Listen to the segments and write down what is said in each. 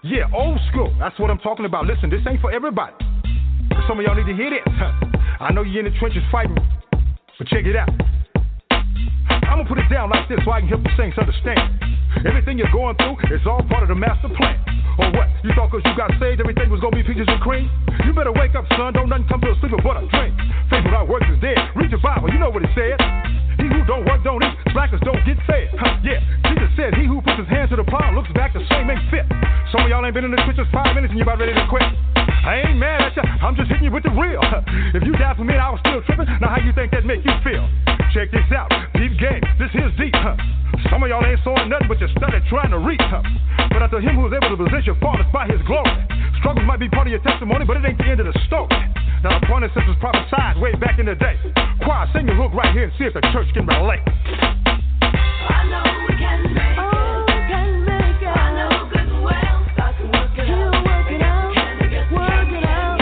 Yeah, old school. That's what I'm talking about. Listen, this ain't for everybody. Some of y'all need to hear this. I know you're in the trenches fighting, but check it out. I'm gonna put it down like this so I can help the saints understand. Everything you're going through is all part of the master plan. Or what? You thought cause you got saved everything was gonna be peaches and cream? You better wake up, son. Don't nothing come to a sleeper but a dream. Faith without works is dead. Read your Bible, you know what it says. He who don't work don't eat. Slackers don't get fed. Yeah, Jesus said he who puts his hand to the plow looks back the same ain't fit. Some of y'all ain't been in the trenches 5 minutes and you about ready to quit. I ain't mad at ya, I'm just hitting you with the real. If you died for me and I was still tripping, now how you think that make you feel? Check this out, deep game, this here's deep. Some of y'all ain't sawing nothing but you studied trying to reach. But unto him who is able to position faultless by his glory. Struggles might be part of your testimony, but it ain't the end of the story. Now the point is this was prophesied way back in the day. Choir, sing your hook right here and see if the church can relate. I know we can make it. Oh, we can make it. I know good and well. God can work it out. He'll work it out. Work it out.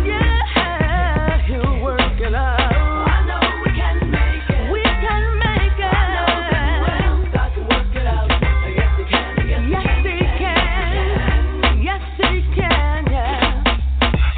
Yeah, he'll work it out. I know we can make it. We can make it. I know good and well. God can work it out. Yes, he can. Yes, he can. Yes, he can. Yeah.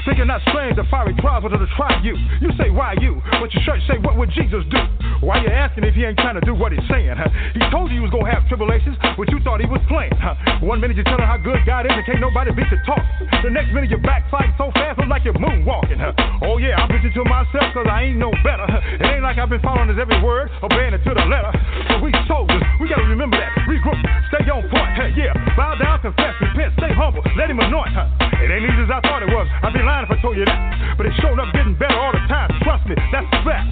Thinking not strange, the fiery trials were to try you. You say, why you? But your church say, what would Jesus do? Why you asking if he ain't trying to do what he's saying? He told you he was going to have tribulations, but you thought he was playing. 1 minute you're telling how good God is and can't nobody beat your talk. The next minute you're backsliding so fast, it's like you're moonwalking. Oh yeah, I'm preaching to myself because I ain't no better. It ain't like I've been following his every word, obeying it to the letter. So we soldiers, we got to remember that. Regroup, stay on point. Yeah, bow down, confess, repent, stay humble, let him anoint. It ain't easy as I thought it was. I'd be lying if I told you that. But it showed up getting better all the time. Trust me, that's a fact.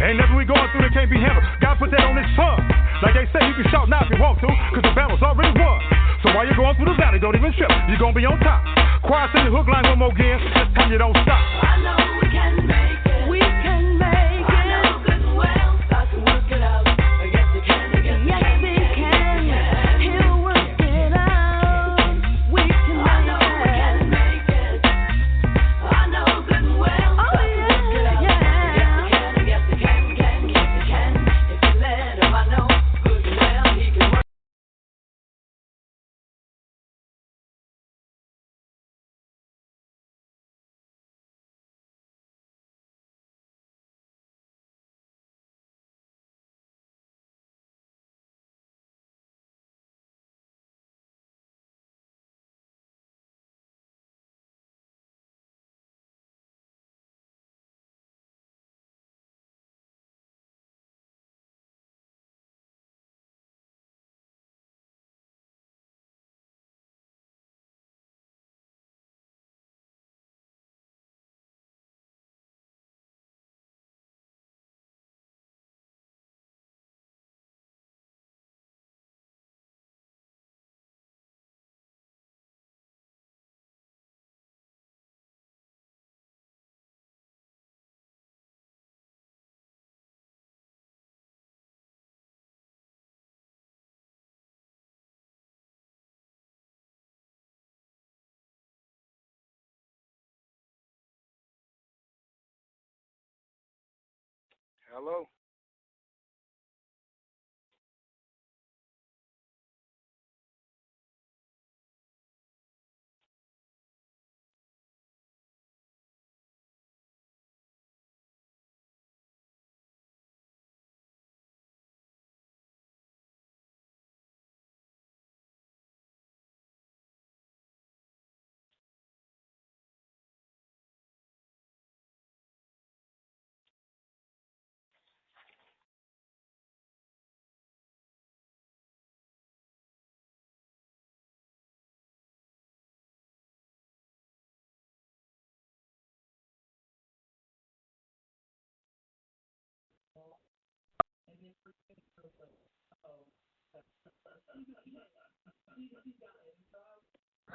Ain't nothing we going through that can't be handled. God put that on his son. Like they say, you can shout now if you want to, cause the battle's already won. So while you're going through the valley, don't even trip. You're gonna be on top. Choir, sing the hook line one more again. This time you don't stop. I know we can make it. We can make it. I know good and well. God can work it out. Yes, he can. Yes, he can. He'll work it out. We can make it. I know we can make it. I know good and well. Oh, yeah. Yes, he can. If you let him, I know good and well he can work. Hello?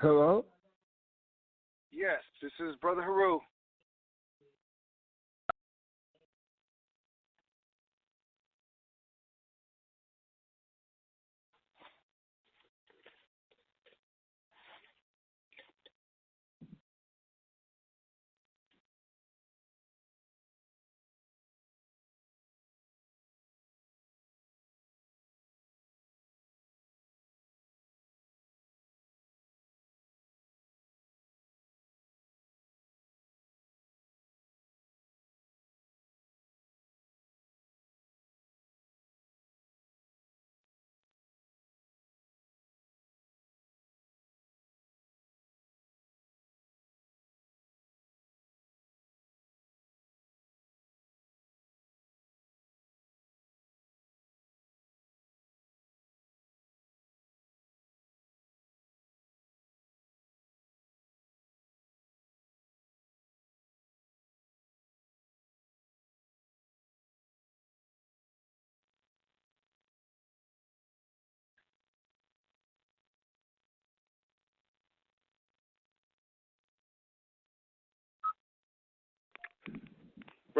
Hello? Yes, this is Brother Heru.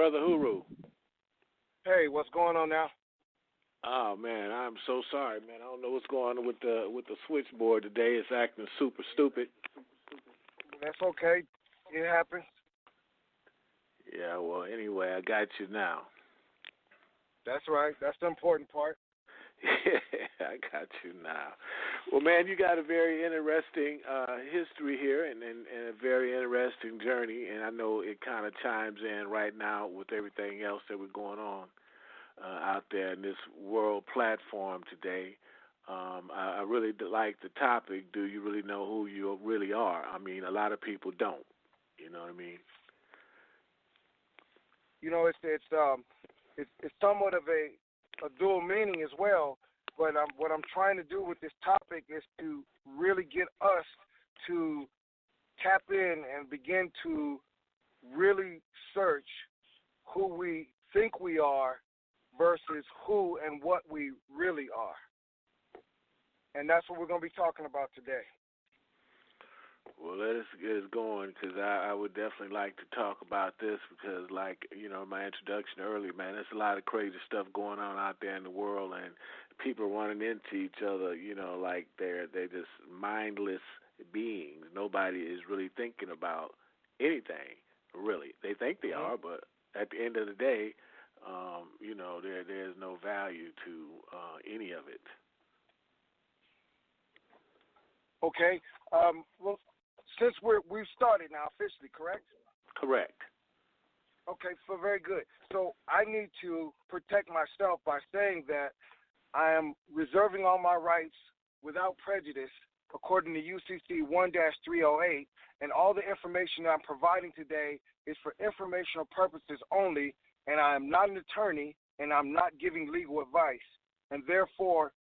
Brother Hu-roo. Hey, what's going on now? Oh man, I'm so sorry, man. I don't know what's going on with the switchboard today. It's acting super stupid. That's okay. It happens. Yeah, well, anyway, I got you now. That's right. That's the important part. Yeah, I got you now. Well, man, you got a very interesting history here and a very interesting journey, and I know it kind of chimes in right now with everything else that we're going on out there in this world platform today. I really like the topic. Do you really know who you really are? I mean, a lot of people don't. You know what I mean? You know, it's somewhat of a dual meaning as well. But what I'm trying to do with this topic is to really get us to tap in and begin to really search who we think we are versus who and what we really are. And that's what we're going to be talking about today. Well, let us get us going, because I would definitely like to talk about this because, like, you know, my introduction earlier, man, there's a lot of crazy stuff going on out there in the world, and people are running into each other, you know, like they're just mindless beings. Nobody is really thinking about anything, really. They think they are, but at the end of the day, you know, there's no value to any of it. Okay. Well, since we've started now officially, correct? Correct. Okay, so very good. So I need to protect myself by saying that I am reserving all my rights without prejudice according to UCC 1-308, and all the information that I'm providing today is for informational purposes only, and I am not an attorney, and I'm not giving legal advice. And therefore,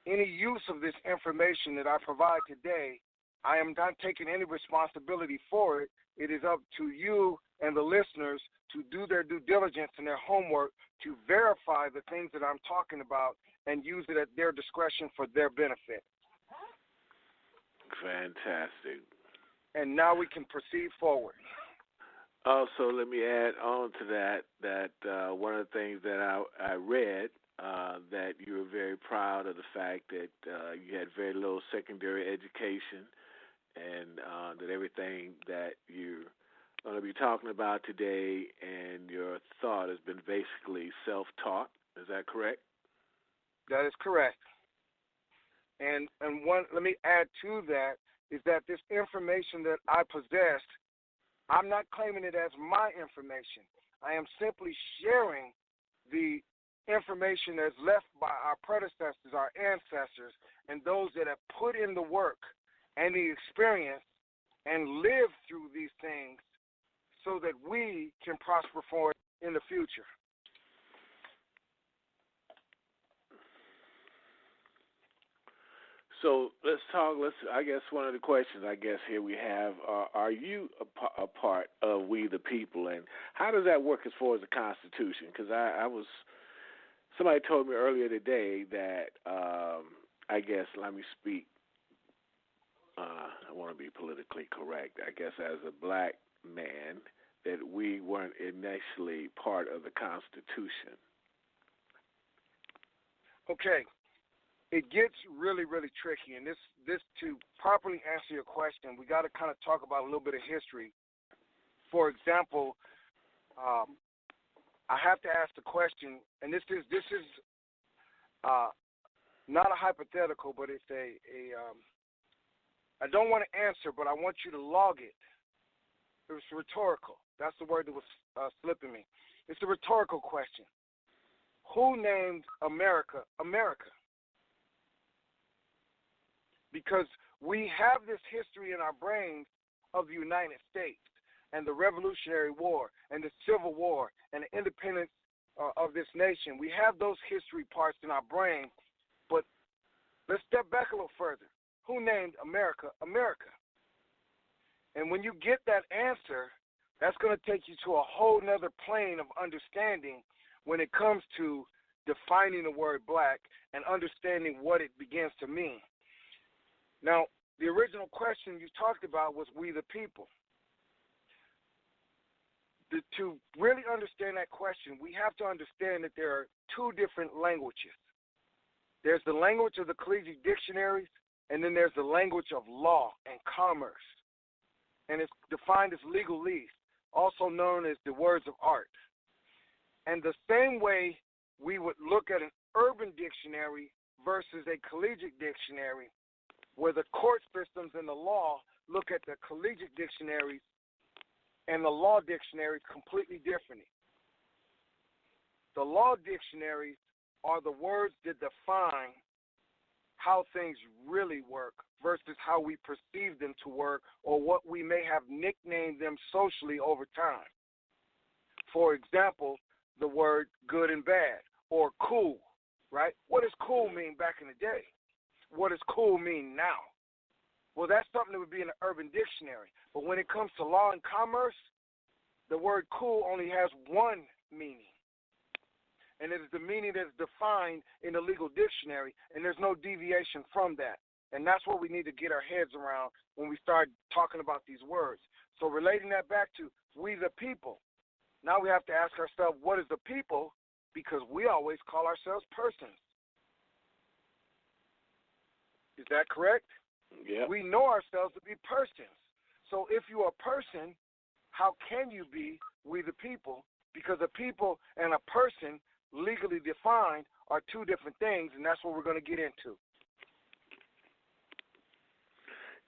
any use of this information that I provide today, I am not taking any responsibility for it. It is up to you and the listeners to do their due diligence and their homework to verify the things that I'm talking about and use it at their discretion for their benefit. Fantastic. And now we can proceed forward. Also, let me add on to that one of the things that I read, that you were very proud of the fact that you had very little secondary education, and that everything that you're going to be talking about today and your thought has been basically self-taught. Is that correct? That is correct. And one, let me add to that, is that this information that I possess, I'm not claiming it as my information. I am simply sharing the information that's left by our predecessors, our ancestors, and those that have put in the work and the experience and lived through these things so that we can prosper forward in the future. So let's talk. I guess one of the questions here we have: are you a part of We the People, and how does that work as far as the Constitution? Because somebody told me earlier today that let me speak. I want to be politically correct. I guess as a black man, that we weren't initially part of the Constitution. Okay. It gets really, really tricky, and this to properly answer your question, we got to kind of talk about a little bit of history. For example, I have to ask the question, and this is not a hypothetical, but it's I don't want to answer, but I want you to log it. It was rhetorical. That's the word that was slipping me. It's a rhetorical question. Who named America America? Because we have this history in our brains of the United States and the Revolutionary War and the Civil War and the independence of this nation. We have those history parts in our brain, but let's step back a little further. Who named America America? And when you get that answer, that's going to take you to a whole nother plane of understanding when it comes to defining the word black and understanding what it begins to mean. Now, the original question you talked about was We the People. to really understand that question, we have to understand that there are two different languages. There's the language of the collegiate dictionaries, and then there's the language of law and commerce. And it's defined as legalese, also known as the words of art. And the same way we would look at an urban dictionary versus a collegiate dictionary, where the court systems and the law look at the collegiate dictionaries and the law dictionaries completely differently. The law dictionaries are the words that define how things really work versus how we perceive them to work, or what we may have nicknamed them socially over time. For example, the word good and bad, or cool, right? What does cool mean back in the day? What does cool mean now? Well, that's something that would be in the urban dictionary. But when it comes to law and commerce, the word cool only has one meaning. And it is the meaning that is defined in the legal dictionary, and there's no deviation from that. And that's what we need to get our heads around when we start talking about these words. So relating that back to we the people, now we have to ask ourselves, what is the people? Because we always call ourselves persons. Is that correct? Yeah. We know ourselves to be persons. So if you are a person, how can you be we the people? Because a people and a person, legally defined, are two different things, and that's what we're going to get into.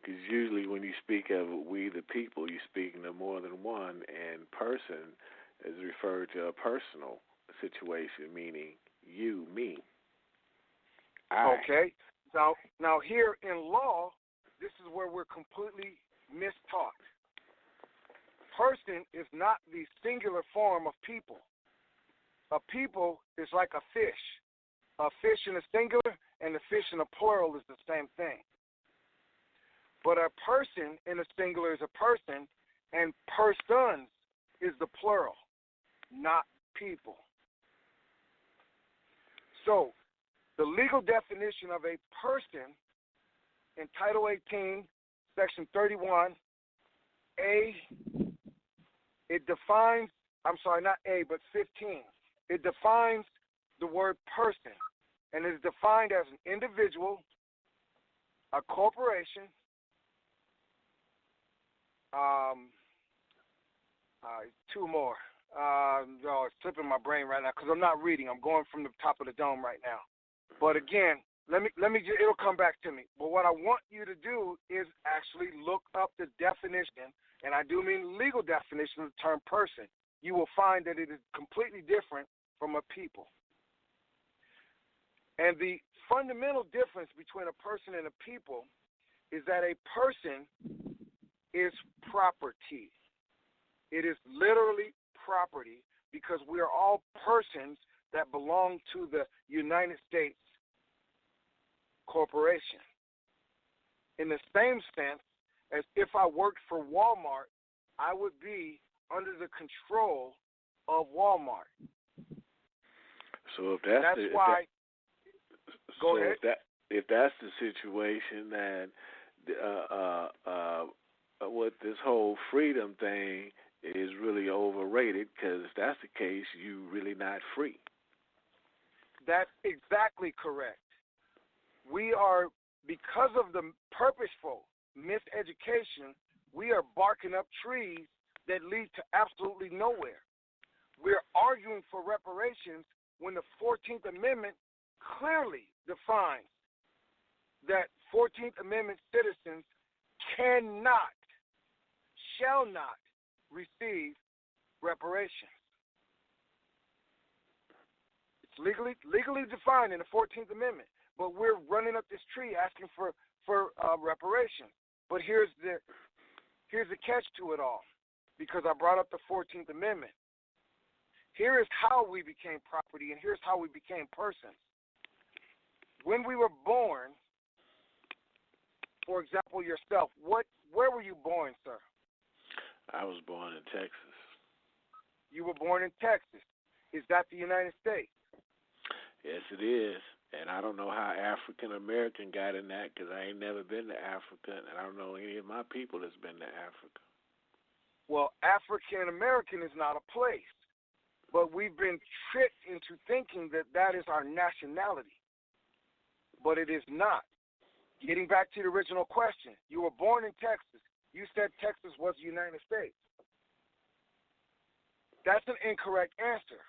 Because usually when you speak of we the people, you're speaking of more than one, and person is referred to a personal situation, meaning you, me, I. Okay. Now here in law, this is where we're completely mistaught. Person is not the singular form of people. A people is like a fish. A fish in a singular and a fish in a plural is the same thing. But a person in a singular is a person, and persons is the plural, not people. So, the legal definition of a person in Title 18, Section 31, it defines, I'm sorry, not A, but 15. It defines the word person, and it is defined as an individual, a corporation, two more. It's slipping my brain right now because I'm not reading. I'm going from the top of the dome right now. But again, let me. It'll come back to me. But what I want you to do is actually look up the definition, and I do mean legal definition of the term person. You will find that it is completely different from a people. And the fundamental difference between a person and a people is that a person is property. It is literally property because we are all persons that belong to the United States corporation. In the same sense as if I worked for Walmart, I would be under the control of Walmart. So if if that's the situation, then what this whole freedom thing is really overrated, because if that's the case, you really not free. That's exactly correct. We are, because of the purposeful miseducation, we are barking up trees that lead to absolutely nowhere. We're arguing for reparations when the 14th Amendment clearly defines that 14th Amendment citizens cannot, shall not receive reparations. It's legally defined in the 14th Amendment, but we're running up this tree asking for reparations. But here's the catch to it all, because I brought up the 14th Amendment. Here is how we became property, and here's how we became persons. When we were born, for example, yourself, where were you born, sir? I was born in Texas. You were born in Texas. Is that the United States? Yes, it is. And I don't know how African American got in that, because I ain't never been to Africa, and I don't know any of my people that's been to Africa. Well, African American is not a place, but we've been tricked into thinking that that is our nationality, but it is not. Getting back to the original question, you were born in Texas. You said Texas was the United States. That's an incorrect answer.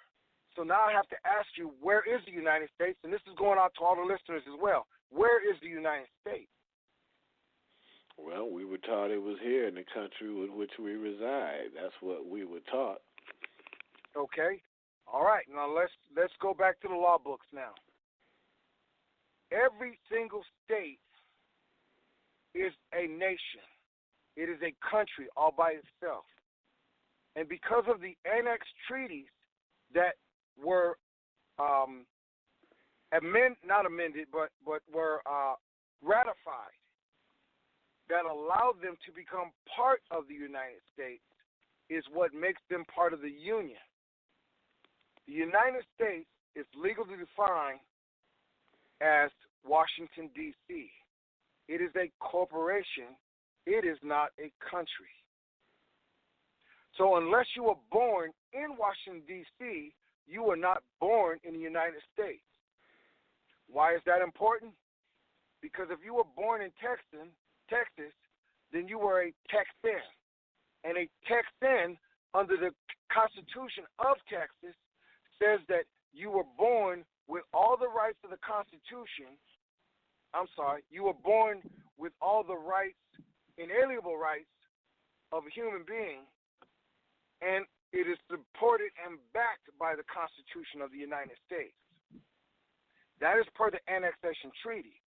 So now I have to ask you, where is the United States? And this is going out to all the listeners as well. Where is the United States? Well, we were taught it was here in the country with which we reside. That's what we were taught. Okay. All right. Now let's go back to the law books now. Every single state is a nation. It is a country all by itself. And because of the annex treaties that were not amended, but were ratified, that allowed them to become part of the United States, is what makes them part of the Union. The United States is legally defined as Washington, D.C. It is a corporation. It is not a country. So unless you were born in Washington, D.C., you were not born in the United States. Why is that important? Because if you were born in Texas, then you were a Texan. And a Texan, under the Constitution of Texas, says that you were born with all the rights of the Constitution. You were born with all the rights, inalienable rights of a human being, and it is supported and backed by the Constitution of the United States. That is per the Annexation Treaty.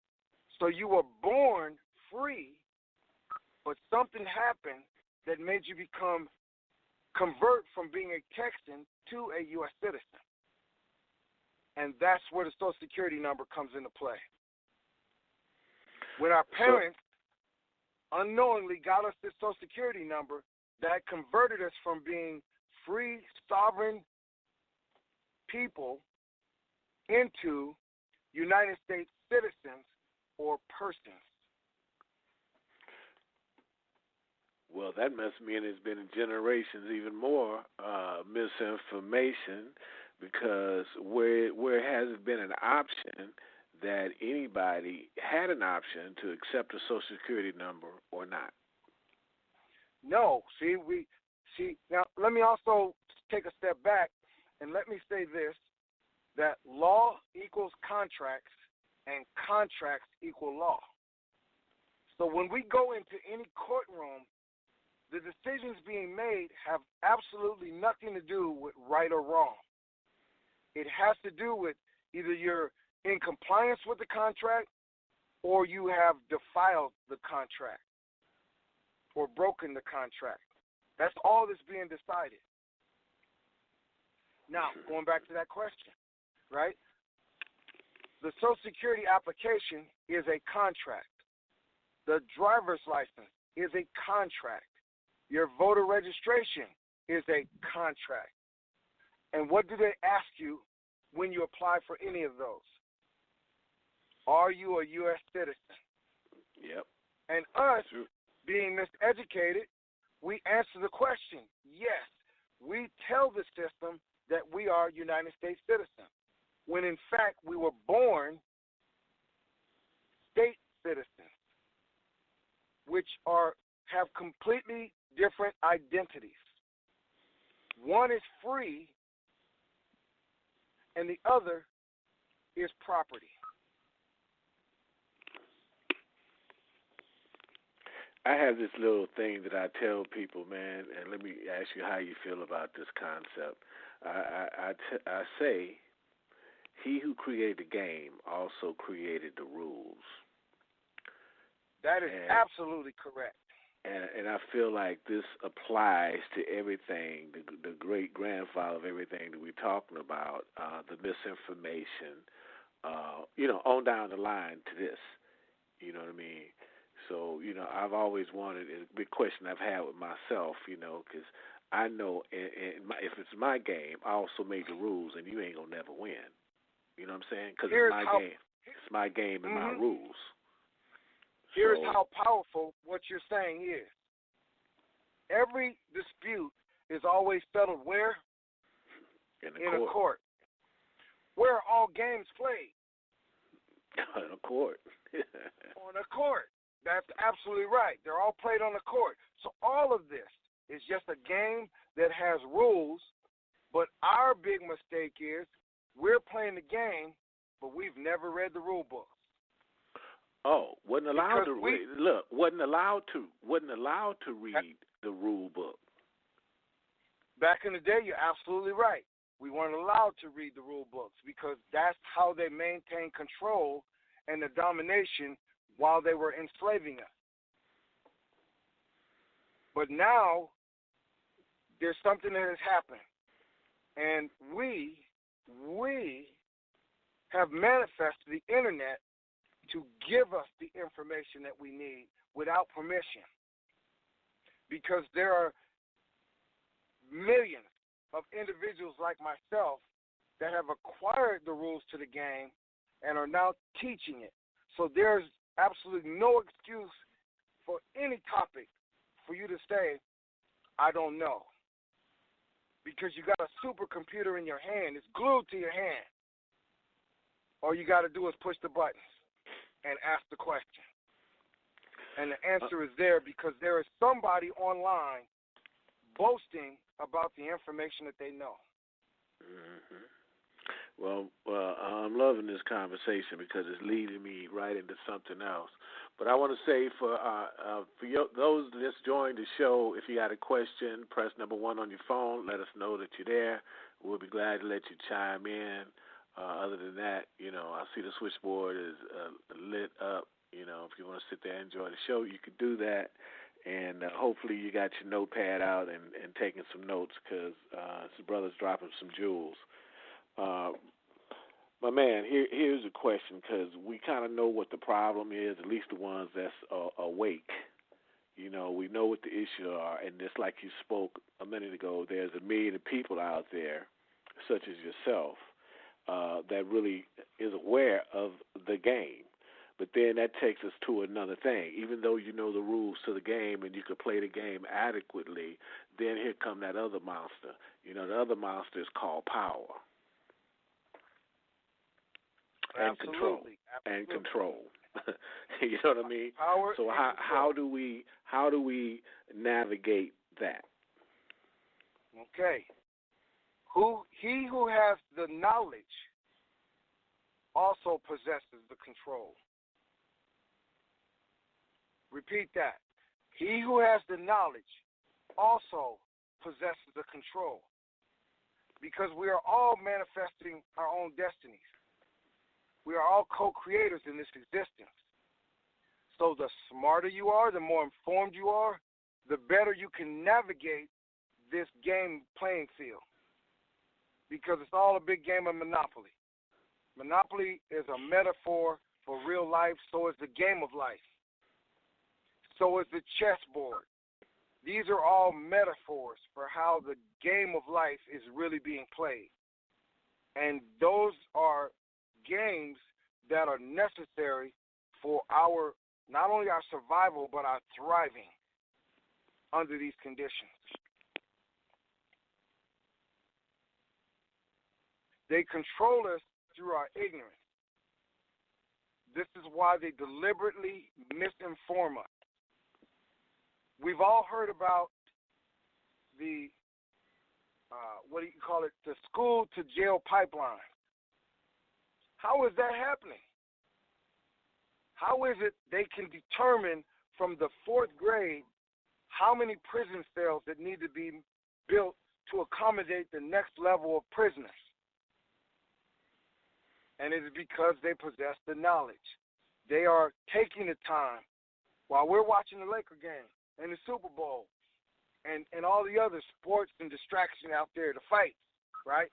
So you were born free, but something happened that made you convert from being a Texan to a U.S. citizen. And that's where the Social Security number comes into play. When our parents unknowingly got us this Social Security number, that converted us from being free, sovereign people into United States citizens or persons. Well, that must mean it's been generations even more misinformation, because where hasn't been an option that anybody had an option to accept a Social Security number or not. No, now let me also take a step back and let me say this, that law equals contracts and contracts equal law. So when we go into any courtroom, the decisions being made have absolutely nothing to do with right or wrong. It has to do with either you're in compliance with the contract or you have defiled the contract or broken the contract. That's all that's being decided. Now, going back to that question, right? The Social Security application is a contract. The driver's license is a contract. Your voter registration is a contract. And what do they ask you when you apply for any of those? Are you a U.S. citizen? Yep. And us, being miseducated, we answer the question, yes. We tell the system that we are United States citizens, when in fact we were born state citizens, which have completely different identities. One is free, and the other is property. I have this little thing that I tell people, man, and let me ask you how you feel about this concept. I say, he who created the game also created the rules. That is absolutely correct. And I feel like this applies to everything, the great-grandfather of everything that we're talking about, the misinformation, on down the line to this. You know what I mean? So, I've always wanted, a big question I've had with myself, because I know if it's my game, I also make the rules, and you ain't going to never win. You know what I'm saying? Because it's my game. It's my game and my rules. Here's how powerful what you're saying is. every dispute is always settled where? In a court. Where are all games played? In a court. On a court. That's absolutely right. They're all played on a court. So all of this is just a game that has rules, but our big mistake is we're playing the game, but we've never read the rule book. Oh, wasn't allowed to read. Look, wasn't allowed to read the rule book. Back in the day, you're absolutely right. We weren't allowed to read the rule books because that's how they maintained control and the domination while they were enslaving us. But now, there's something that has happened. And we have manifested the internet to give us the information that we need without permission. Because there are millions of individuals like myself that have acquired the rules to the game and are now teaching it. So there's absolutely no excuse for any topic for you to say, I don't know. Because you got a supercomputer in your hand. It's glued to your hand. All you got to do is push the buttons and ask the question. And the answer is there because there is somebody online boasting about the information that they know. Mm-hmm. Well, I'm loving this conversation because it's leading me right into something else. But I want to say for those that just joined the show, if you got a question, press number 1 on your phone. Let us know that you're there. We'll be glad to let you chime in. Other than that, I see the switchboard is lit up. If you want to sit there and enjoy the show, you can do that. And hopefully you got your notepad out and taking some notes because the brother's dropping some jewels. My man, here's a question because we kind of know what the problem is, at least the ones that's awake. We know what the issues are, and just like you spoke a minute ago, there's a million of people out there, such as yourself, that really is aware of the game. But then that takes us to another thing. Even though you know the rules to the game and you can play the game adequately, then here come that other monster. The other monster is called power. And control. And control. You know what I mean? Power. So how do we navigate that? Okay. He who has the knowledge also possesses the control. Repeat that. He who has the knowledge also possesses the control. Because we are all manifesting our own destinies. We are all co-creators in this existence. So the smarter you are, the more informed you are, the better you can navigate this game playing field. Because it's all a big game of Monopoly. Monopoly is a metaphor for real life, so is the game of life. So is the chessboard. These are all metaphors for how the game of life is really being played. And those are games that are necessary for our, not only our survival, but our thriving under these conditions. They control us through our ignorance. This is why they deliberately misinform us. We've all heard about the, the school to jail pipeline. How is that happening? How is it they can determine from the 4th grade how many prison cells that need to be built to accommodate the next level of prisoners? And it is because they possess the knowledge. They are taking the time while we're watching the Laker game and the Super Bowl and all the other sports and distraction out there, the fights, right?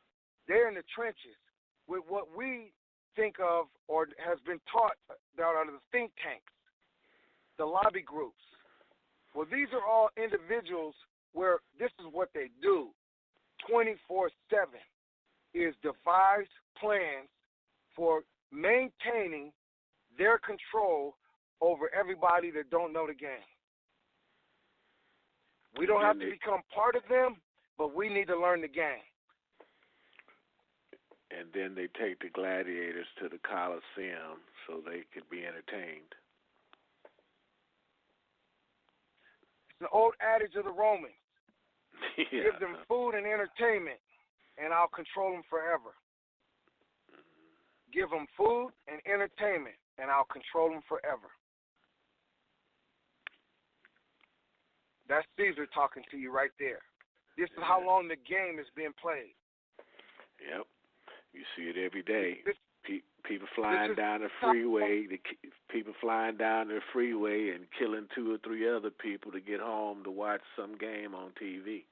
They're in the trenches with what we think of or has been taught out of the think tanks, the lobby groups. Well, these are all individuals where this is what they do 24/7 is devise plans for maintaining their control over everybody that don't know the game. We don't have to become part of them, but we need to learn the game. And then they take the gladiators to the Coliseum so they could be entertained. It's an old adage of the Romans. Yeah. Give them food and entertainment, and I'll control them forever. Give them food and entertainment, and I'll control them forever. That's Caesar talking to you right there. This is how long the game is being played. Yep. You see it every day. People flying down the freeway, people flying down the freeway and killing 2 or 3 other people to get home to watch some game on TV.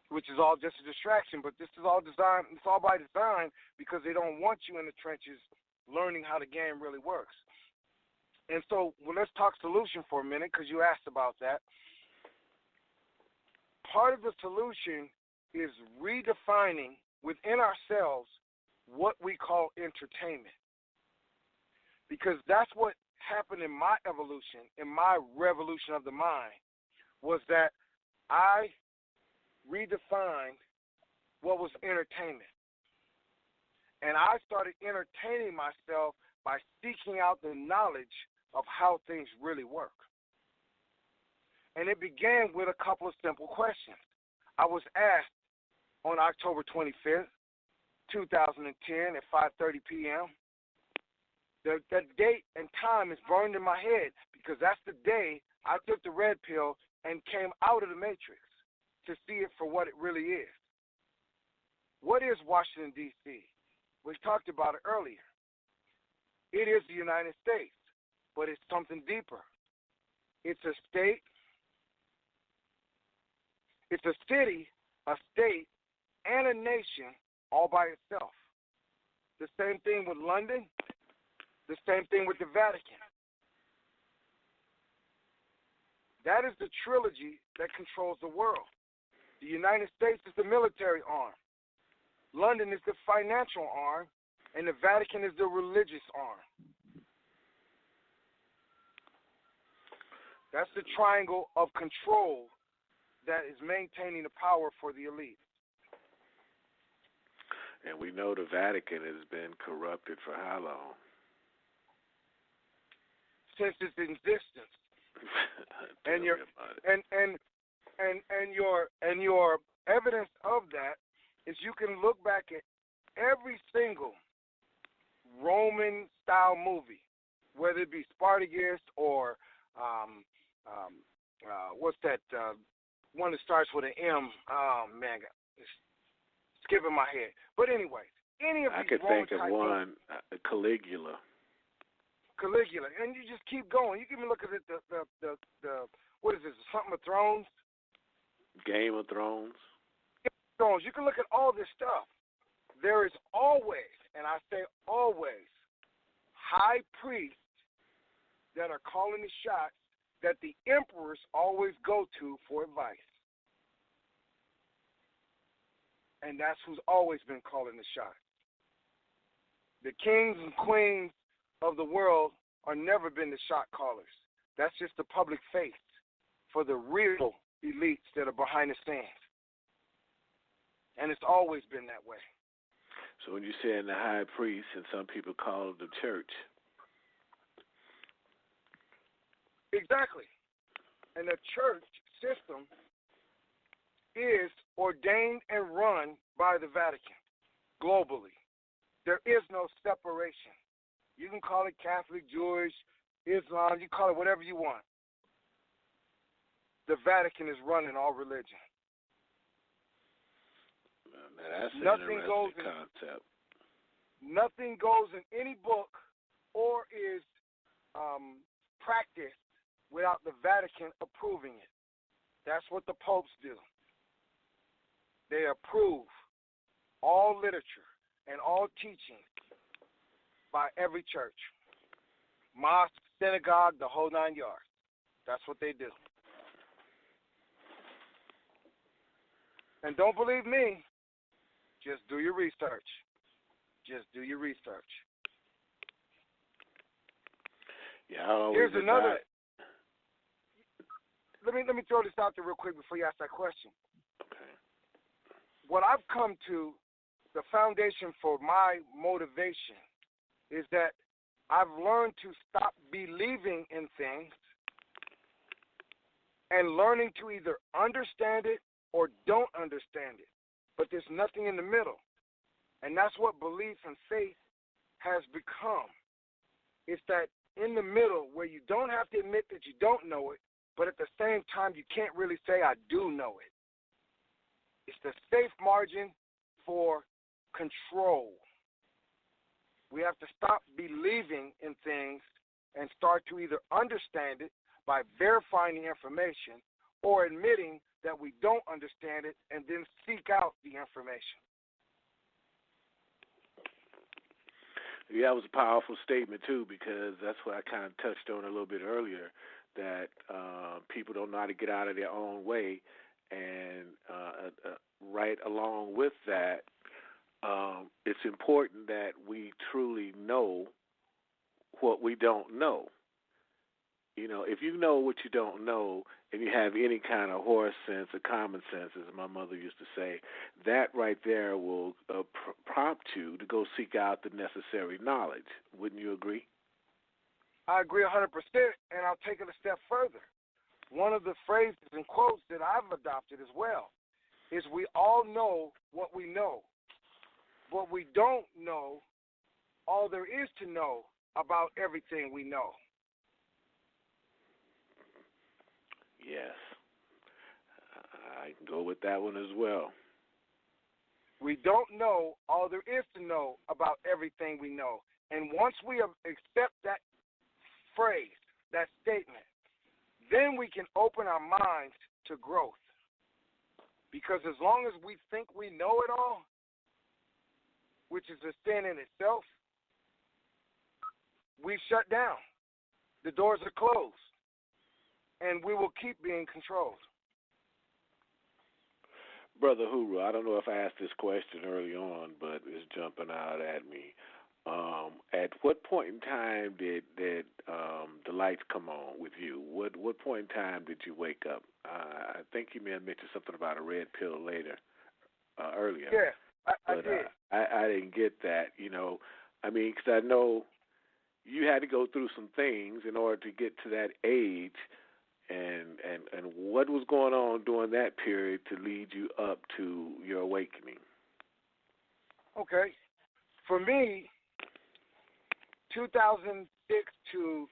Which is all just a distraction, but this is all designed. It's all by design because they don't want you in the trenches learning how the game really works. And so, let's talk solution for a minute because you asked about that. Part of the solution is redefining within ourselves what we call entertainment. Because that's what happened in my evolution, in my revolution of the mind, was that I redefined what was entertainment. And I started entertaining myself by seeking out the knowledge of how things really work. And it began with a couple of simple questions. I was asked on October 25th, 2010 at 5:30 p.m. The date and time is burned in my head because that's the day I took the red pill and came out of the matrix to see it for what it really is. What is Washington, D.C.? We talked about it earlier. It is the United States, but it's something deeper. It's a state, it's a city, a state, and a nation all by itself. The same thing with London, the same thing with the Vatican. That is the trilogy that controls the world. The United States is the military arm. London is the financial arm, and the Vatican is the religious arm. That's the triangle of control that is maintaining the power for the elite. And we know the Vatican has been corrupted for how long? Since its existence. and your evidence of that is you can look back at every single Roman style movie, whether it be Spartacus or what's that one that starts with an M? Oh man, it's skipping my head. But anyway, any of these I could Roman think of one, Caligula. Caligula, and you just keep going. You can even look at it, the what is this? Something of Thrones. Game of Thrones. Thrones. You can look at all this stuff. There is always, and I say always, high priests that are calling the shots that the emperors always go to for advice. And that's who's always been calling the shots. The kings and queens of the world are never been the shot callers. That's just the public face for the real elites that are behind the scenes. And it's always been that way. So when you say in the high priest, and some people call it the church. Exactly. And the church system is ordained and run by the Vatican globally. There is no separation. You can call it Catholic, Jewish, Islam, you call it whatever you want. The Vatican is running all religion. Now that's an Nothing interesting concept. Nothing goes in any book or is practiced without the Vatican approving it. That's what the popes do. They approve all literature and all teaching by every church. Mosque, synagogue, the whole 9 yards. That's what they do. And don't believe me, just do your research. Just do your research. Yeah, I always Here's another. let me throw this out there real quick before you ask that question. Okay. What I've come to, the foundation for my motivation is that I've learned to stop believing in things and learning to either understand it or don't understand it. But there's nothing in the middle. And that's what belief and faith has become. It's that in the middle where you don't have to admit that you don't know it, but at the same time you can't really say I do know it. It's the safe margin for control. We have to stop believing in things and start to either understand it by verifying the information or admitting that we don't understand it and then seek out the information. Yeah, that was a powerful statement, too, because that's what I kind of touched on a little bit earlier, that people don't know how to get out of their own way. And right along with that, it's important that we truly know what we don't know. You know, if you know what you don't know and you have any kind of horse sense or common sense, as my mother used to say, that right there will prompt you to go seek out the necessary knowledge. Wouldn't you agree? I agree 100%, and I'll take it a step further. One of the phrases and quotes that I've adopted as well is we all know what we know, but we don't know all there is to know about everything we know. Yes. I can go with that one as well. We don't know all there is to know about everything we know. And once we accept that phrase, that statement, then we can open our minds to growth. Because as long as we think we know it all, which is a sin in itself, we've shut down. The doors are closed. And we will keep being controlled. Brother Hu-roo, I don't know if I asked this question early on, but it's jumping out at me. At what point in time did the lights come on with you? What point in time did you wake up? I think you may have mentioned something about a red pill earlier. Yeah, I did. I didn't get that, you know. I mean, because I know you had to go through some things in order to get to that age. And what was going on during that period to lead you up to your awakening? Okay. For me, 2006 to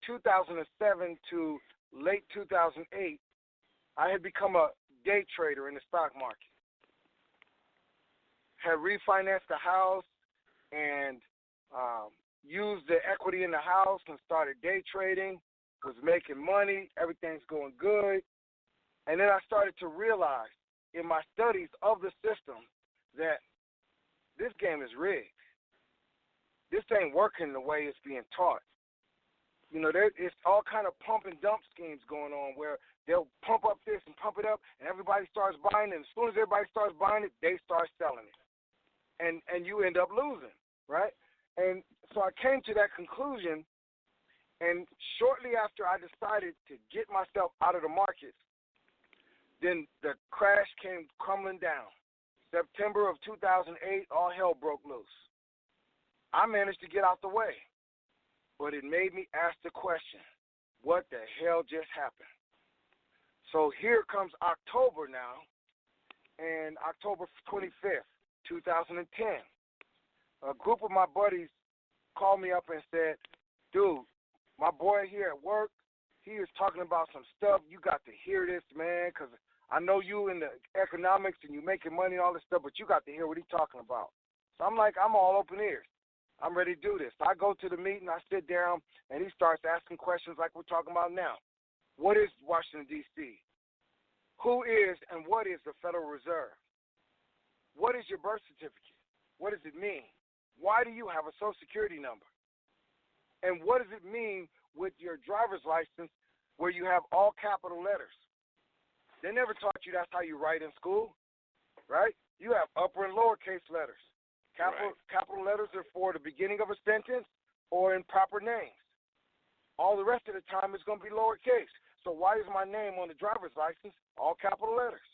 2007 to late 2008, I had become a day trader in the stock market. Had refinanced the house and used the equity in the house and started day trading, was making money, everything's going good. And then I started to realize in my studies of the system that this game is rigged. This ain't working the way it's being taught. You know, it's all kind of pump and dump schemes going on where they'll pump up this and pump it up, and everybody starts buying it. And as soon as everybody starts buying it, they start selling it. And you end up losing, right? And so I came to that conclusion, and shortly after I decided to get myself out of the markets, then the crash came crumbling down. September of 2008, all hell broke loose. I managed to get out the way, but it made me ask the question, what the hell just happened? So here comes October now, and October 25th, 2010. A group of my buddies called me up and said, dude, my boy here at work, he is talking about some stuff. You got to hear this, man, because I know you in the economics and you making money and all this stuff, but you got to hear what he's talking about. So I'm like, I'm all open ears. I'm ready to do this. So I go to the meeting, I sit down, and he starts asking questions like we're talking about now. What is Washington, D.C.? Who is and what is the Federal Reserve? What is your birth certificate? What does it mean? Why do you have a Social Security number? And what does it mean with your driver's license where you have all capital letters? They never taught you that's how you write in school, right? You have upper and lowercase letters. Capital letters are for the beginning of a sentence or in proper names. all the rest of the time it's going to be lowercase. So why is my name on the driver's license all capital letters?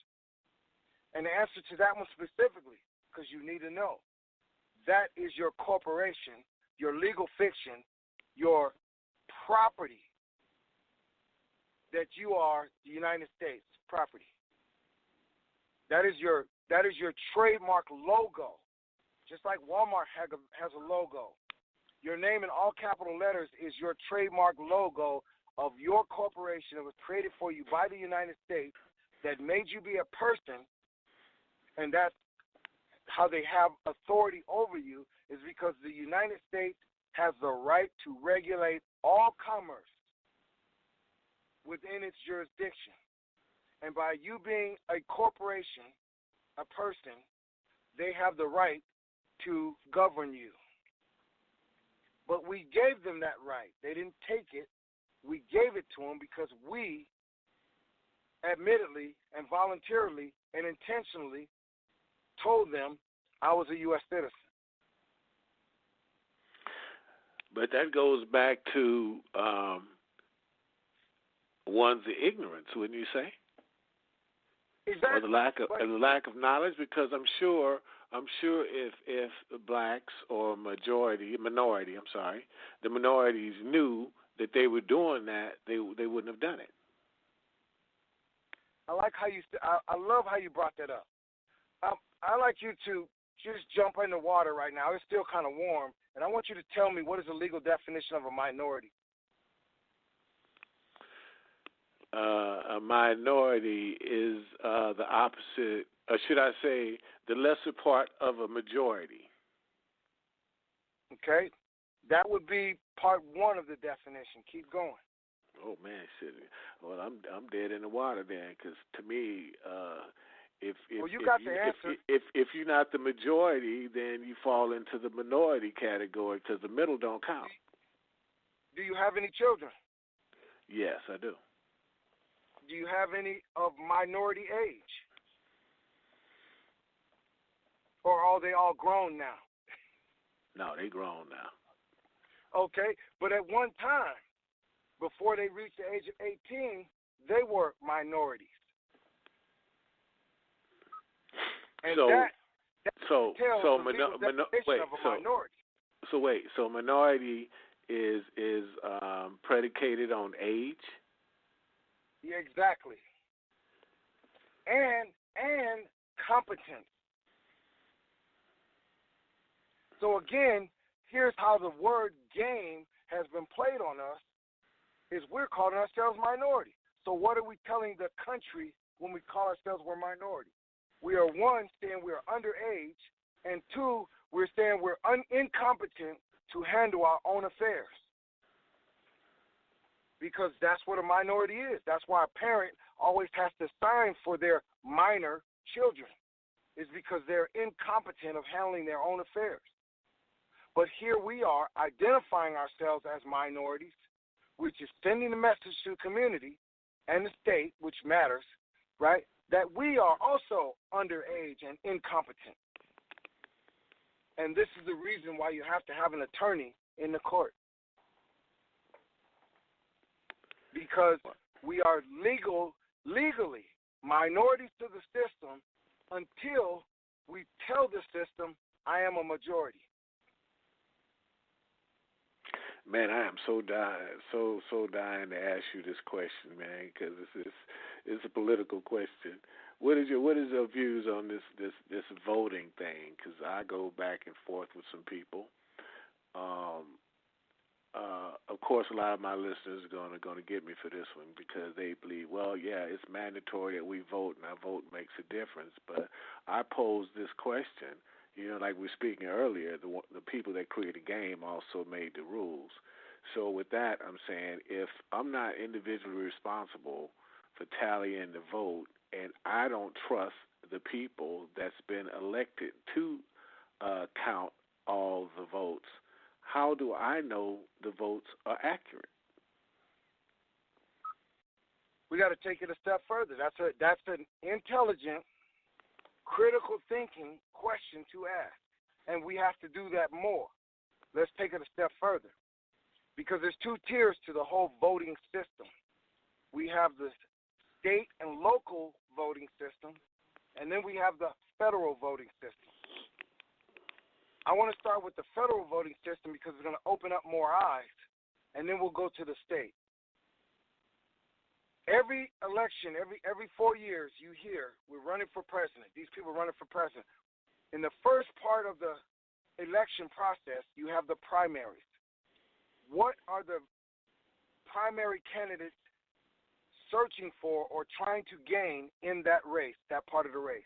And the answer to that one specifically, because you need to know, that is your corporation, your legal fiction, your property that you are the United States property. That is your trademark logo. Just like Walmart has a logo. Your name in all capital letters is your trademark logo of your corporation that was created for you by the United States that made you be a person, and that's how they have authority over you, is because the United States has the right to regulate all commerce within its jurisdiction. And by you being a corporation, a person, they have the right to govern you. But we gave them that right. They didn't take it. We gave it to them because we, admittedly and voluntarily and intentionally, told them I was a U.S. citizen. But that goes back to one's ignorance, wouldn't you say? Exactly. Or the lack of knowledge, because I'm sure if blacks or minority, the minorities knew that they were doing that, they wouldn't have done it. I like how I love how you brought that up. I like you to just jump in the water right now. It's still kind of warm, and I want you to tell me what is the legal definition of a minority. A minority is the opposite, or should I say, the lesser part of a majority. Okay, that would be part one of the definition. Keep going. Oh man, shit. Well, I'm dead in the water then, because to me, if you're not the majority, then you fall into the minority category, because the middle don't count. Do you have any children? Yes, I do. Do you have any of minority age? Or are they all grown now? No, they grown now. Okay, but at one time, before they reached the age of 18, they were minorities. And so minority is predicated on age? Yeah, exactly. And competence. So again, here's how the word game has been played on us, is we're calling ourselves minority. So what are we telling the country when we call ourselves we're minority? We are, one, saying we're underage, and two, we're saying we're incompetent to handle our own affairs. Because that's what a minority is. That's why a parent always has to sign for their minor children, is because they're incompetent of handling their own affairs. But here we are identifying ourselves as minorities, which is sending a message to the community and the state, which matters, right, that we are also underage and incompetent. And this is the reason why you have to have an attorney in the court. Because we are legally minorities to the system until we tell the system, I am a majority. Man, I am so dying to ask you this question, man, because it's a political question. What is your views on this voting thing? Because I go back and forth with some people. Of course, a lot of my listeners are going to get me for this one, because they believe, well, yeah, it's mandatory that we vote, and our vote makes a difference. But I pose this question. You know, like we were speaking earlier, the people that create the game also made the rules. So with that, I'm saying, if I'm not individually responsible for tallying the vote, and I don't trust the people that's been elected to count all the votes, how do I know the votes are accurate? We got to take it a step further. That's an intelligent, critical thinking question to ask, and we have to do that more. Let's take it a step further. because there's two tiers to the whole voting system. We have the state and local voting system, and then we have the federal voting system. I want to start with the federal voting system because it's going to open up more eyes, and then we'll go to the state. Every election, every 4 years, you hear we're running for president. These people are running for president. In the first part of the election process, you have the primaries. What are the primary candidates searching for or trying to gain in that race, that part of the race?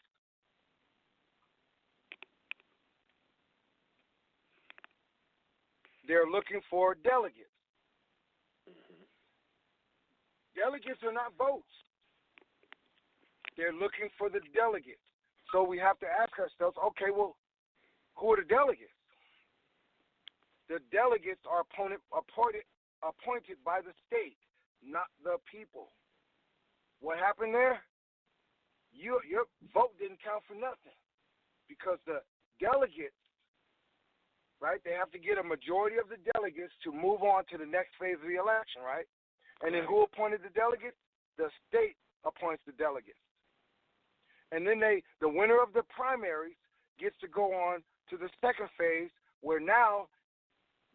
They're looking for delegates. Delegates are not votes. They're looking for the delegates. So we have to ask ourselves, okay, well, who are the delegates? The delegates are appointed by the state, not the people. What happened there? Your vote didn't count for nothing because the delegates, right, they have to get a majority of the delegates to move on to the next phase of the election, right? And then who appointed the delegates? The state appoints the delegates. And then the winner of the primaries gets to go on to the second phase where now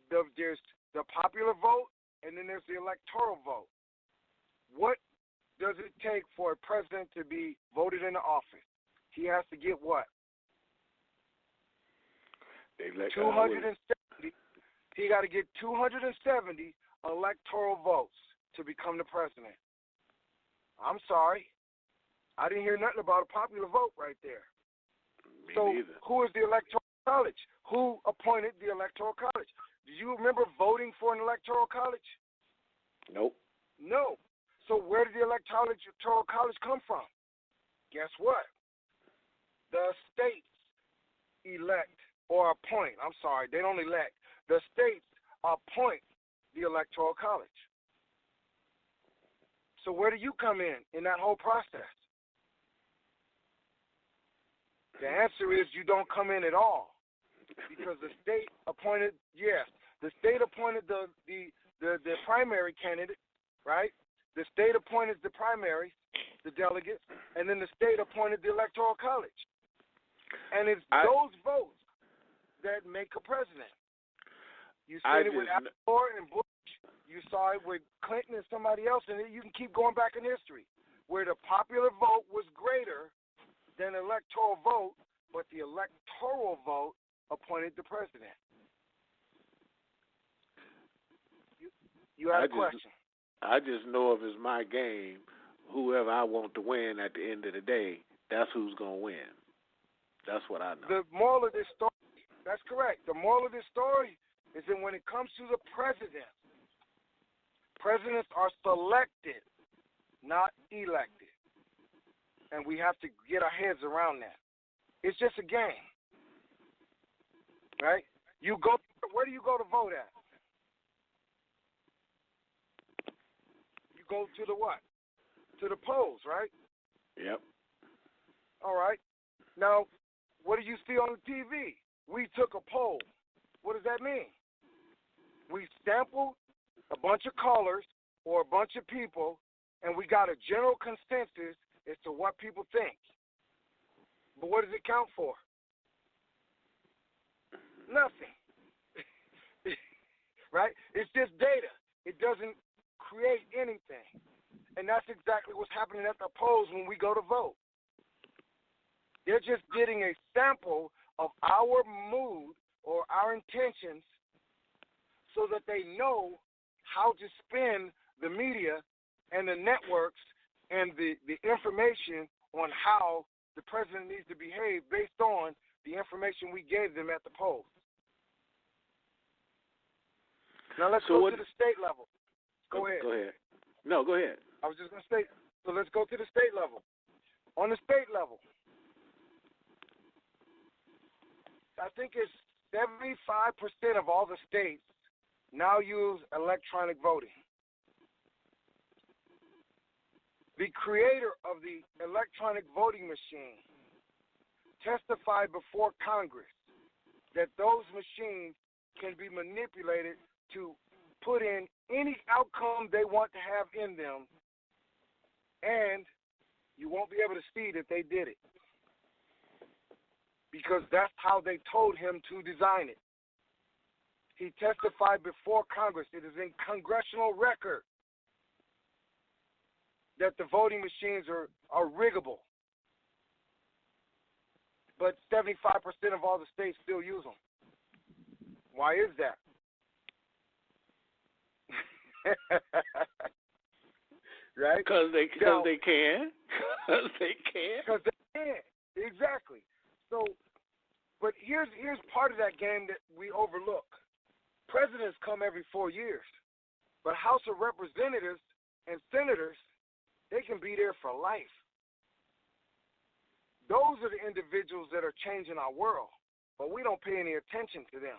there's the popular vote and then there's the electoral vote. What does it take for a president to be voted into office? He has to get what? 270. He got to get 270 electoral votes to become the president. I'm sorry. I didn't hear nothing about a popular vote right there. Me so neither. Who is the Electoral College? Who appointed the Electoral College? Do you remember voting for an Electoral College? Nope. No. So where did the Electoral College come from? Guess what? The states elect or appoint. I'm sorry, they don't elect. The states appoint the Electoral College. So where do you come in that whole process? The answer is you don't come in at all because the state appointed, yes, the state appointed the primary candidate, right? The state appointed the primaries, the delegates, and then the state appointed the Electoral College. And it's those votes that make a president. You seen it with Al Gore and Bush. You saw it with Clinton and somebody else, and you can keep going back in history, where the popular vote was greater than the electoral vote, but the electoral vote appointed the president. You had a question. I just know if it's my game, whoever I want to win at the end of the day, that's who's going to win. That's what I know. The moral of this story, that's correct. The moral of this story is that when it comes to the president, presidents are selected, not elected. And we have to get our heads around that. It's just a game. Right? Where do you go to vote at? You go to the what? To the polls, right? Yep. All right. Now, what do you see on the TV? We took a poll. What does that mean? We sampled a bunch of callers or a bunch of people, and we got a general consensus as to what people think. But what does it count for? Nothing. Right? It's just data. It doesn't create anything. And that's exactly what's happening at the polls when we go to vote. They're just getting a sample of our mood or our intentions so that they know how to spin the media and the networks and the information on how the president needs to behave based on the information we gave them at the polls. Now let's go to the state level. Go ahead. Go ahead. No, go ahead. I was just going to say, so let's go to the state level. On the state level, I think it's 75% of all the states now use electronic voting. The creator of the electronic voting machine testified before Congress that those machines can be manipulated to put in any outcome they want to have in them, and you won't be able to see that they did it. Because that's how they told him to design it. He testified before Congress. It is in congressional record that the voting machines are riggable. But 75% of all the states still use them. Why is that? Right? Because they can. Because they can. Because they can. Exactly. So, but here's part of that game that we overlook. Presidents come every 4 years, but House of Representatives and senators, they can be there for life. Those are the individuals that are changing our world, but we don't pay any attention to them.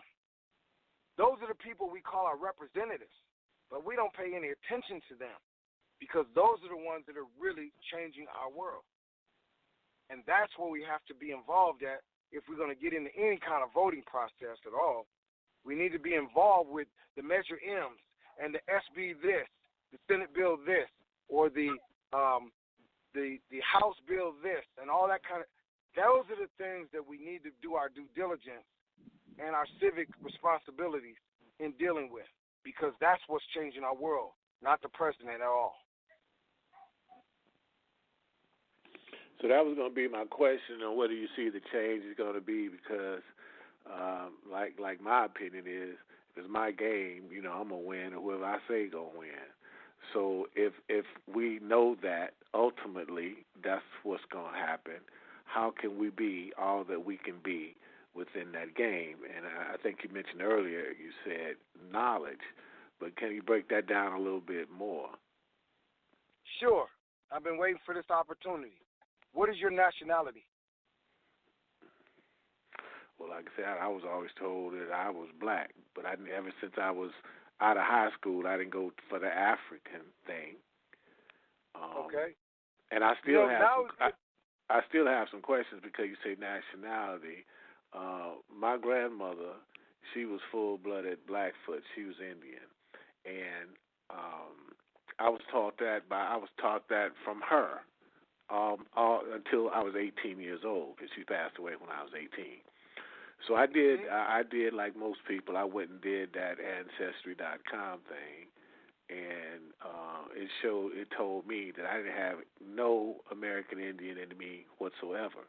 Those are the people we call our representatives, but we don't pay any attention to them because those are the ones that are really changing our world. And that's where we have to be involved at if we're going to get into any kind of voting process at all. We need to be involved with the Measure M's and the SB this, the Senate bill this, or the House bill this, and all that kind of. Those are the things that we need to do our due diligence and our civic responsibilities in dealing with, because that's what's changing our world, not the president at all. So that was going to be my question on whether you see the change is going to be, because like my opinion is, if it's my game, I'm going to win, or whoever I say going to win. So if we know that ultimately that's what's going to happen, how can we be all that we can be within that game? And I think you mentioned earlier, you said knowledge, but can you break that down a little bit more? Sure. I've been waiting for this opportunity. What is your nationality? Well, like I said, I was always told that I was black, but ever since I was out of high school, I didn't go for the African thing. Okay. And I still I still have some questions because you say nationality. My grandmother, she was full-blooded Blackfoot. She was Indian, and I was taught that from her until I was 18 years old, because she passed away when I was 18. So I did like most people. I went and did that Ancestry.com thing, and it told me that I didn't have no American Indian in me whatsoever.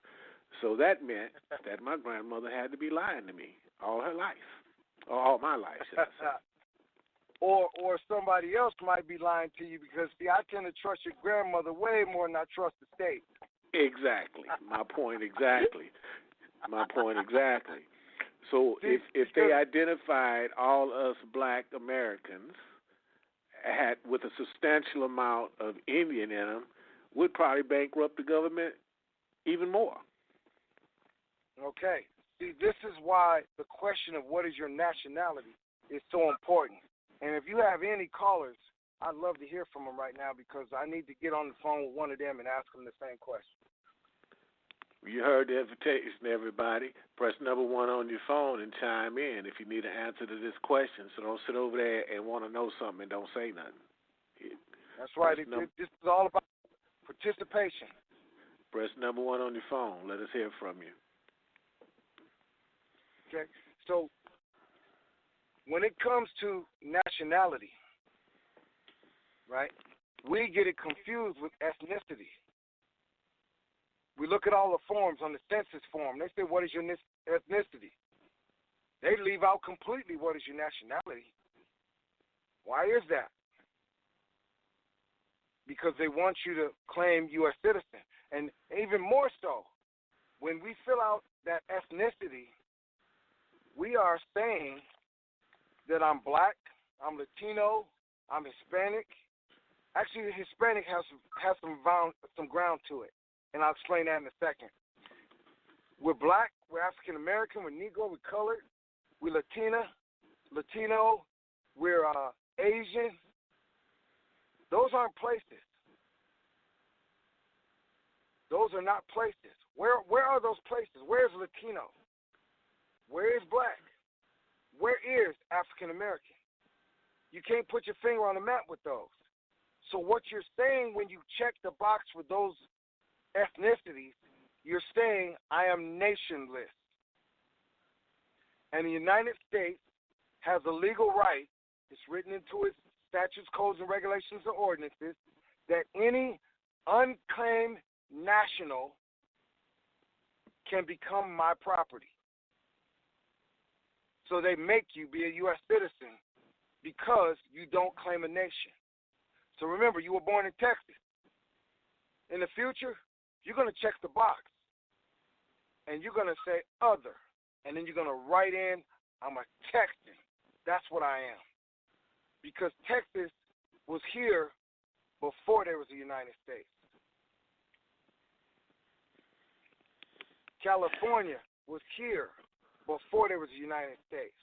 So that meant that my grandmother had to be lying to me all her life, or all my life, should I say. Or somebody else might be lying to you, because, see, I tend to trust your grandmother way more than I trust the state. Exactly. My point exactly. So if they identified all us black Americans with a substantial amount of Indian in them, we'd probably bankrupt the government even more. Okay. See, this is why the question of what is your nationality is so important. And if you have any callers, I'd love to hear from them right now, because I need to get on the phone with one of them and ask them the same question. You heard the invitation, everybody. Press number 1 on your phone and chime in if you need an answer to this question. So don't sit over there and want to know something and don't say nothing. That's right. This is all about participation. Press number 1 on your phone. Let us hear from you. Okay. So when it comes to nationality, right, we get it confused with ethnicity. We look at all the forms on the census form. They say, what is your ethnicity? They leave out completely what is your nationality. Why is that? Because they want you to claim U.S. citizen. And even more so, when we fill out that ethnicity, we are saying that I'm black, I'm Latino, I'm Hispanic. Actually, Hispanic has some ground to it, and I'll explain that in a second. We're black, we're African American, we're Negro, we're colored, we're Latino, we're Asian. Those aren't places. Those are not places. Where are those places? Where is Latino? Where is black? Where is African American? You can't put your finger on the map with those. So what you're saying when you check the box for those ethnicities, you're saying I am nationless. And the United States has a legal right, it's written into its statutes, codes, and regulations and ordinances, that any unclaimed national can become my property. So they make you be a U.S. citizen because you don't claim a nation. So remember, you were born in Texas. In the future, you're going to check the box, and you're going to say other, and then you're going to write in, I'm a Texan. That's what I am. Because Texas was here before there was a United States. California was here before there was a United States.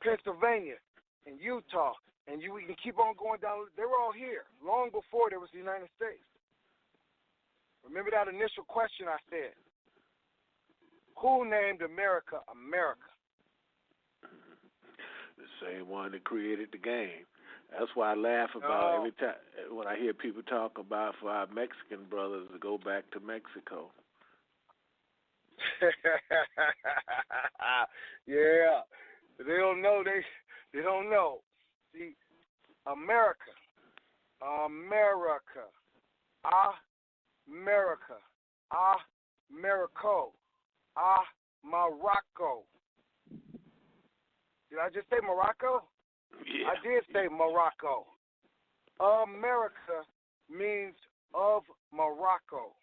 Pennsylvania and Utah, and we can keep on going down, they were all here long before there was the United States. Remember that initial question I said? Who named America America? The same one that created the game. That's why I laugh about every time when I hear people talk about for our Mexican brothers to go back to Mexico. Yeah, they don't know. They don't know. See, America, America, Americo, Morocco. Did I just say Morocco? Yeah. I did say Morocco. America means of Morocco.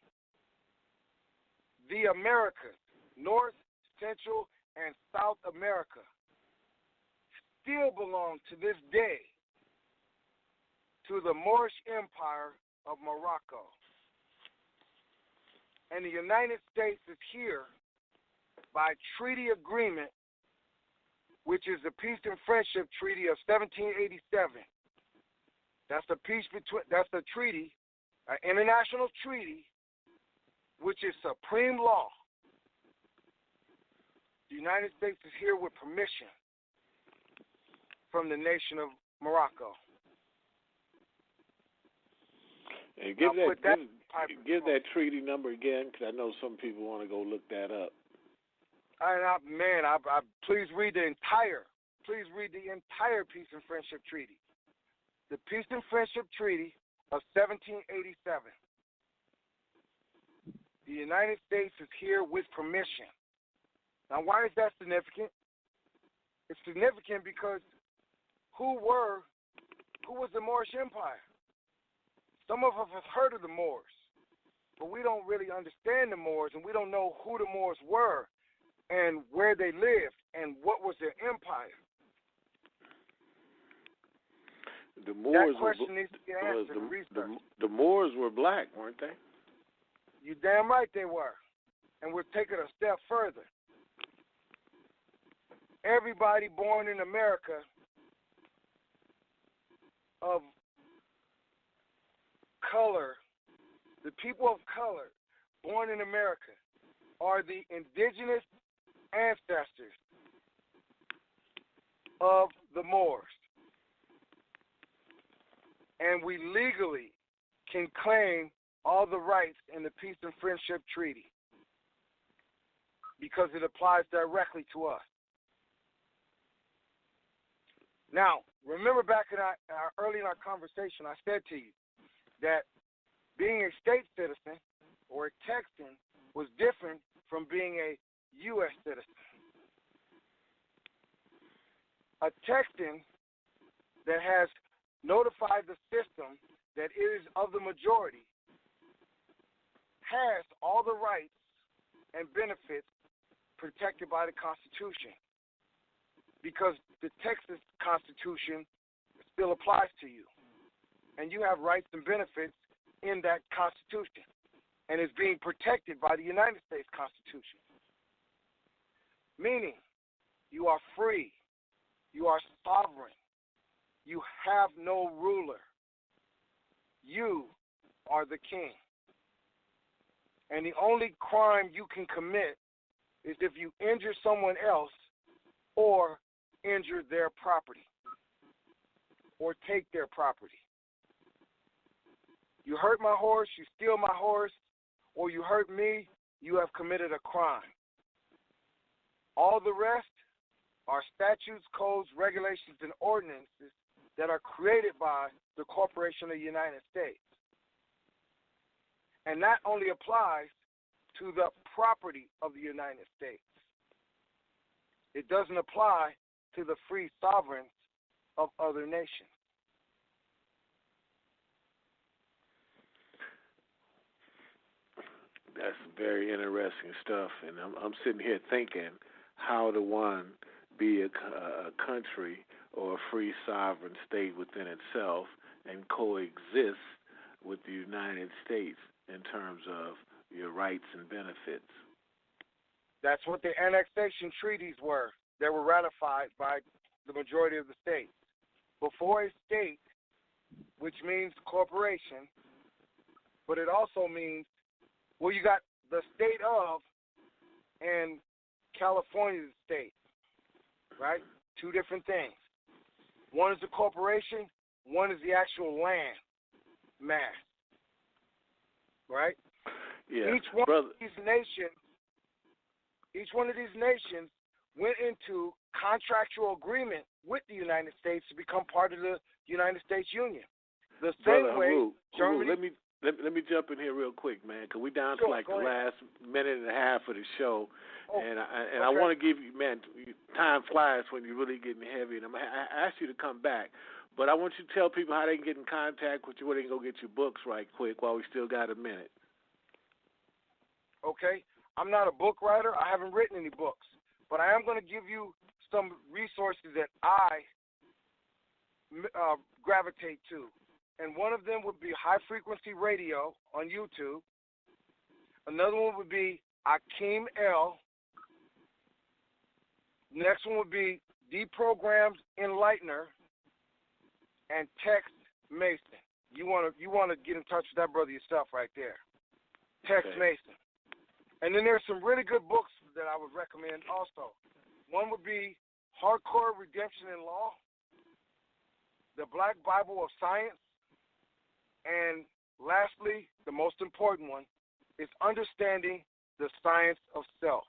The Americas, North, Central, and South America, still belong to this day to the Moorish Empire of Morocco. And the United States is here by treaty agreement, which is the Peace and Friendship Treaty of 1787. That's a treaty, an international treaty, which is supreme law. The United States is here with permission from the nation of Morocco. And give that treaty number again, because I know some people want to go look that up. Please read the entire Peace and Friendship Treaty. The Peace and Friendship Treaty of 1787. The United States is here with permission. Now, why is that significant? It's significant because who was the Moorish Empire? Some of us have heard of the Moors, but we don't really understand the Moors, and we don't know who the Moors were and where they lived and what was their empire. The Moors that question needs to be answered in research. The Moors were black, weren't they? You damn right they were. And we're taking a step further. Everybody born in America of color, the people of color born in America are the indigenous ancestors of the Moors. And we legally can claim all the rights in the Peace and Friendship Treaty because it applies directly to us. Now, remember back early in our conversation, I said to you that being a state citizen or a Texan was different from being a U.S. citizen. A Texan that has notified the system that it is of the majority has all the rights and benefits protected by the Constitution because the Texas Constitution still applies to you. And you have rights and benefits in that Constitution and is being protected by the United States Constitution. Meaning, you are free, you are sovereign, you have no ruler. You are the king. And the only crime you can commit is if you injure someone else or injure their property. or take their property. You hurt my horse, you steal my horse, or you hurt me, you have committed a crime. All the rest are statutes, codes, regulations, and ordinances that are created by the Corporation of the United States. And that only applies to the property of the United States. It doesn't apply to the free sovereigns of other nations. That's very interesting stuff, and I'm sitting here thinking how to one be a country or a free sovereign state within itself and coexist with the United States in terms of your rights and benefits. That's what the annexation treaties were. They were ratified by the majority of the states. Before a state, which means corporation, but it also means, well, you got the state of and California's state, right? Two different things. One is the corporation, one is the actual land mass, right? Yeah, Each one of these nations went into contractual agreement with the United States to become part of the United States Union. The same way, Germany. Let me jump in here real quick, man, because we're down to like the last minute and a half of the show, I want to give you, man, time flies when you're really getting heavy, and I ask you to come back, but I want you to tell people how they can get in contact with you, where they can go get your books right quick while we still got a minute. Okay, I'm not a book writer. I haven't written any books, but I am going to give you some resources that I gravitate to. And one of them would be High Frequency Radio on YouTube. Another one would be Akiem L. Next one would be Deprogrammed Enlightener and Tex Mason. You want to get in touch with that brother yourself right there. Tex Mason. And then there's some really good books that I would recommend also. One would be Hardcore Redemption in Law, The Black Bible of Science, and lastly, the most important one, is Understanding the Science of Self.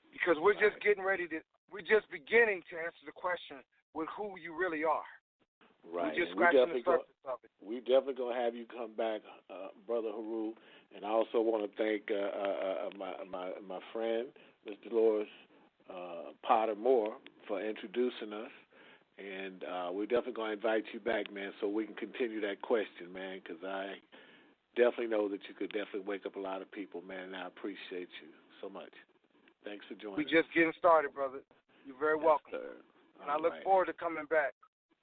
Because we're just we're just beginning to answer the question with who you really are. Right. We're just scratching the surface of it. We definitely going to have you come back, Brother Heru. And I also want to thank my friend, Ms. Dolores Potter Moore, for introducing us. And we're definitely going to invite you back, man, so we can continue that question, man, because I definitely know that you could definitely wake up a lot of people, man, and I appreciate you so much. Thanks for joining us. We're just getting started, brother. You're very welcome. Sir. And I look forward to coming back.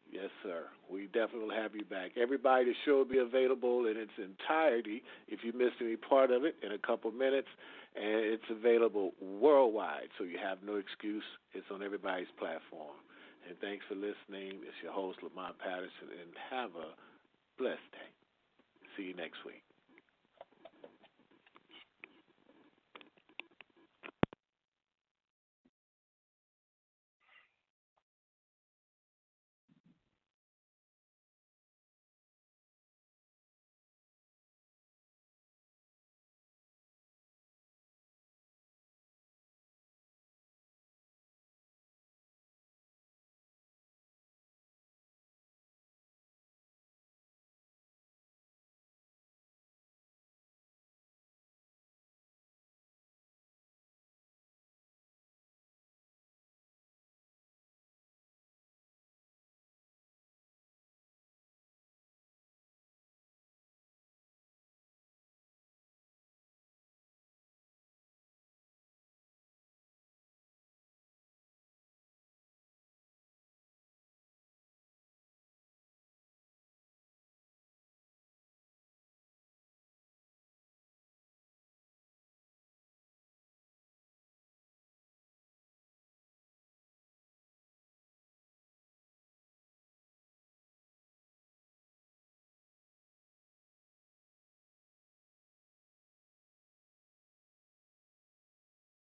Yes, sir. We definitely will have you back. Everybody, the show will be available in its entirety if you missed any part of it in a couple minutes, and it's available worldwide, so you have no excuse. It's on everybody's platform. And thanks for listening. It's your host, Lamont Patterson, and have a blessed day. See you next week.